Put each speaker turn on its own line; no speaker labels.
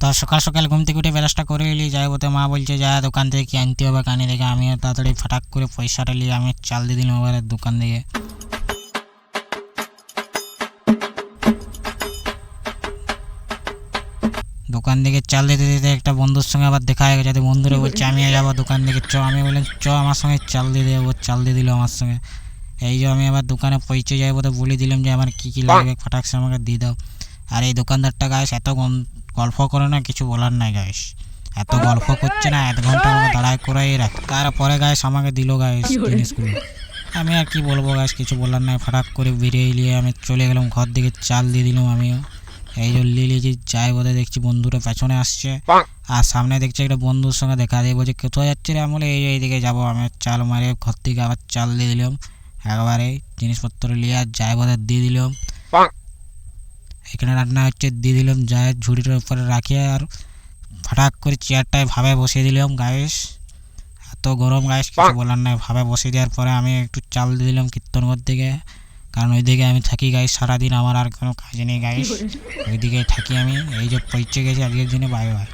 তো সকাল সকাল ঘুম থেকে উঠে ব্রাশটা করে এলি, যাই বলতে মা বলছে যা দোকান থেকে কি আনতে হবে কানে দেখে আমিও তাড়াতাড়ি ফাটাক করে পয়সাটা নিয়ে আমি চাল দিয়ে দিলাম এবার দোকান থেকে। দোকান থেকে চাল দিতে দিতে একটা বন্ধুর সঙ্গে আবার দেখা হয়ে গেছে, বন্ধুরা বলছে আমিও যাবো দোকান থেকে, চ। আমি বললাম চ আমার সঙ্গে চাল দিয়ে দেবো, চাল দিয়ে দিল আমার সঙ্গে। এই যে আমি আবার দোকানে পৌঁছে যাবো তো বলে দিলাম যে আমার কী কী লাগবে ফাটাক সে আমাকে দিয়ে দাও। আর এই দোকানদারটা গাইস এত গল্প করে না, কিছু বলার নাই গাইস, এত গল্প করছে না, 1 ঘন্টা আমাকে দাঁড়ায় করেই রাখ। তারপরে গাইস আমাকে দিল গাইস জিনিসগুলো। আমি আর কি বলবো গাইস, কিছু বলার নাই, ফাটাক করে বেরিয়ে নিয়ে আমি চলে গেলাম ঘর দিকে, চাল দিয়ে দিলাম আমিও। এই যে লিলি যে যাই বোধহয় দেখছি বন্ধুরা পেছনে আসছে, আর সামনে দেখছি একটা বন্ধুর সঙ্গে দেখা দিয়ে বলছে কোথায় যাচ্ছে রে, আমি এইদিকে যাবো। আমি চাল মারে ঘর থেকে আবার চাল দিয়ে দিলাম একবারে, জিনিসপত্র নিয়ে আর যাই বোধহয় দিয়ে দিলাম। এখানে রান্না হচ্ছে, দিয়ে দিলাম যাই ঝুড়িটার উপরে রাখি আর ফাটাক করে চেয়ারটায় ভাবে বসিয়ে দিলাম গাইস। এত গরম গাইস কিছু বলার নাই, ভাবে বসিয়ে দেওয়ার পরে আমি একটু চাল দিয়ে দিলাম কীর্তনঘর থেকে, কারণ ওইদিকে আমি থাকি গাইস সারাদিন, আমার আর কোনো কাজ নেই গাইস, ওইদিকে থাকি আমি। এই যে পৌঁছে গেছি আজকের দিনে, বাই বাই।